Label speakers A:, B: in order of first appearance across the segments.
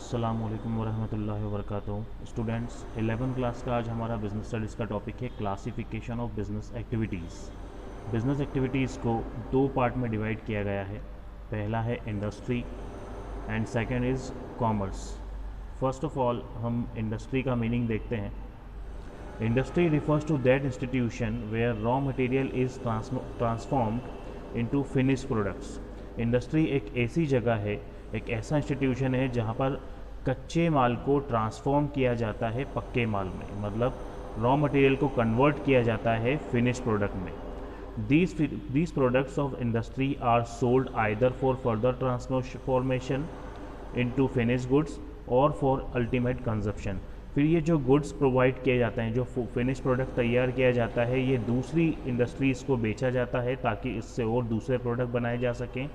A: अस्सलाम वालेकुम वरहमतुल्लाहि वबरकातुहू। स्टूडेंट्स, 11th क्लास का आज हमारा बिज़नेस स्टडीज़ का टॉपिक है classification of business activities. Business activities को दो पार्ट में डिवाइड किया गया है। पहला है industry and second is commerce. First of all हम इंडस्ट्री का मीनिंग देखते हैं। Industry refers to that institution where raw material is transformed into finished products. Industry एक ऐसी जगह है, एक ऐसा इंस्टीट्यूशन है जहाँ पर कच्चे माल को ट्रांसफॉर्म किया जाता है पक्के माल में, मतलब रॉ मटेरियल को कन्वर्ट किया जाता है फिनिश प्रोडक्ट में। These products of industry are sold either for further transformation into finish goods और फॉर अल्टीमेट कंजप्शन। फिर ये जो गुड्स प्रोवाइड किए जाते हैं, जो फिनिश प्रोडक्ट तैयार किया जाता है, ये दूसरी इंडस्ट्रीज़ को बेचा जाता है ताकि इससे और दूसरे प्रोडक्ट बनाए जा सकें,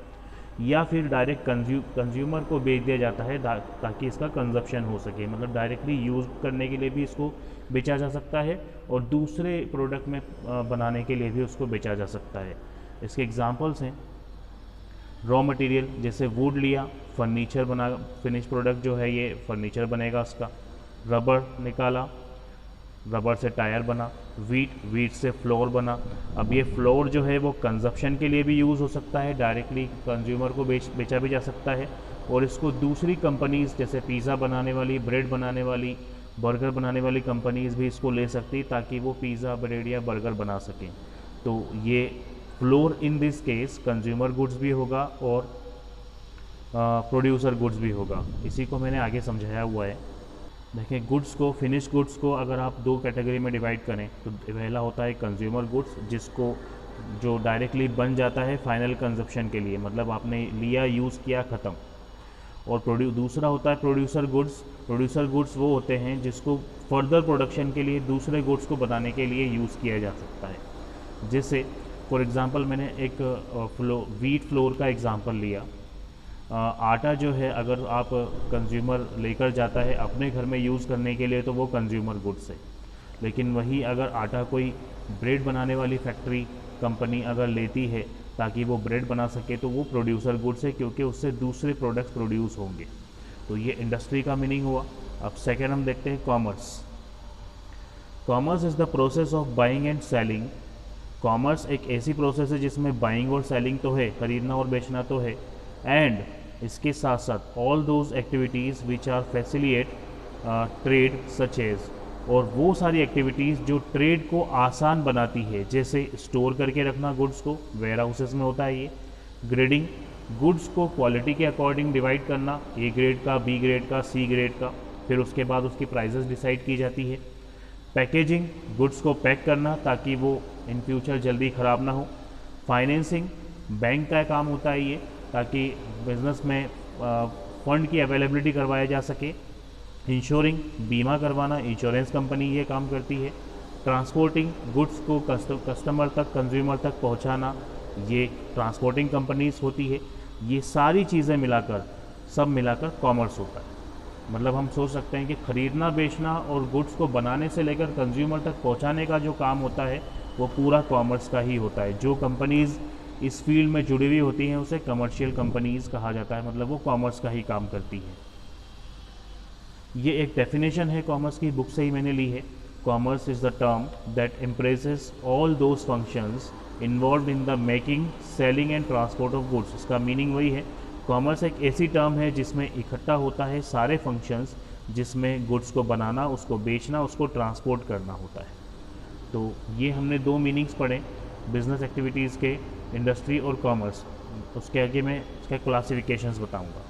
A: या फिर डायरेक्ट कंज्यूमर को बेच दिया जाता है ताकि इसका कंजप्शन हो सके। मतलब डायरेक्टली यूज़ करने के लिए भी इसको बेचा जा सकता है और दूसरे प्रोडक्ट में बनाने के लिए भी उसको बेचा जा सकता है। इसके एग्जांपल्स हैं रॉ मटेरियल, जैसे वुड लिया, फर्नीचर बना, फिनिश प्रोडक्ट जो है ये फर्नीचर बनेगा उसका। रबर निकाला, रबर से टायर बना। वीट से फ्लोर बना। अब ये फ्लोर जो है वो कंजप्शन के लिए भी यूज़ हो सकता है, डायरेक्टली कंज्यूमर को बेचा भी जा सकता है, और इसको दूसरी कंपनीज़ जैसे पिज़्ज़ा बनाने वाली, ब्रेड बनाने वाली, बर्गर बनाने वाली कंपनीज़ भी इसको ले सकती ताकि वो पिज़्ज़ा, ब्रेड या बर्गर बना सकें। तो ये floor in this case consumer goods भी होगा और प्रोड्यूसर गुड्स भी होगा। इसी को मैंने आगे समझाया हुआ है। देखें, गुड्स को, फिनिश गुड्स को अगर आप दो कैटेगरी में डिवाइड करें तो पहला होता है कंज्यूमर गुड्स, जिसको जो डायरेक्टली बन जाता है फाइनल कंजप्शन के लिए, मतलब आपने लिया, यूज़ किया, ख़त्म। और दूसरा होता है प्रोड्यूसर गुड्स। प्रोड्यूसर गुड्स वो होते हैं जिसको फर्दर प्रोडक्शन के लिए, दूसरे गुड्स को बनाने के लिए यूज़ किया जा सकता है। जैसे फॉर एग्ज़ाम्पल मैंने एक वीट फ्लोर का एग्ज़ाम्पल लिया। आटा जो है अगर आप कंज्यूमर लेकर जाता है अपने घर में यूज़ करने के लिए तो वो कंज्यूमर गुड्स है, लेकिन वही अगर आटा कोई ब्रेड बनाने वाली फैक्ट्री, कंपनी अगर लेती है ताकि वो ब्रेड बना सके तो वो प्रोड्यूसर गुड्स है, क्योंकि उससे दूसरे प्रोडक्ट्स प्रोड्यूस होंगे। तो ये इंडस्ट्री का मीनिंग हुआ। अब सेकेंड हम देखते हैं commerce. Commerce is the process of buying and selling. Commerce एक ऐसी प्रोसेस है जिसमें बाइंग और सेलिंग तो है, खरीदना और बेचना तो है, एंड इसके साथ साथ all those activities which are facilitate trade such as, और वो सारी एक्टिविटीज़ जो ट्रेड को आसान बनाती है, जैसे स्टोर करके रखना गुड्स को, वेयर हाउसेस में होता है ये। ग्रेडिंग, गुड्स को क्वालिटी के अकॉर्डिंग डिवाइड करना, ए ग्रेड का, बी ग्रेड का, सी ग्रेड का, फिर उसके बाद उसकी प्राइजेस डिसाइड की जाती है। पैकेजिंग, गुड्स को पैक करना ताकि वो इन फ्यूचर जल्दी ख़राब ना हो। फाइनेंसिंग, बैंक का काम होता है ये, ताकि बिज़नेस में फ़ंड की अवेलेबिलिटी करवाया जा सके। इंश्योरिंग, बीमा करवाना, इंश्योरेंस कंपनी ये काम करती है। ट्रांसपोर्टिंग, गुड्स को कस्टमर तक, कंज्यूमर तक पहुंचाना, ये ट्रांसपोर्टिंग कंपनीज होती है। ये सारी चीज़ें मिलाकर, सब मिलाकर कॉमर्स होता है। मतलब हम सोच सकते हैं कि ख़रीदना, बेचना और गुड्स को बनाने से लेकर कंज्यूमर तक पहुँचाने का जो काम होता है वो पूरा कॉमर्स का ही होता है। जो कंपनीज़ इस फील्ड में जुड़ी हुई होती हैं उसे कमर्शियल कंपनीज़ कहा जाता है, मतलब वो कॉमर्स का ही काम करती हैं। ये एक डेफिनेशन है कॉमर्स की, बुक से ही मैंने ली है। Commerce is the term that एम्प्रेसेस all those functions involve in the making, selling and transport of goods. इसका मीनिंग वही है। कॉमर्स एक ऐसी टर्म है जिसमें इकट्ठा होता है सारे फंक्शंस, जिसमें गुड्स को बनाना, उसको बेचना, उसको ट्रांसपोर्ट करना होता है। तो ये हमने दो मीनिंग्स पढ़े बिज़नेस एक्टिविटीज़ के, इंडस्ट्री और कॉमर्स। उसके आगे मैं इसका क्लासिफिकेशंस बताऊंगा।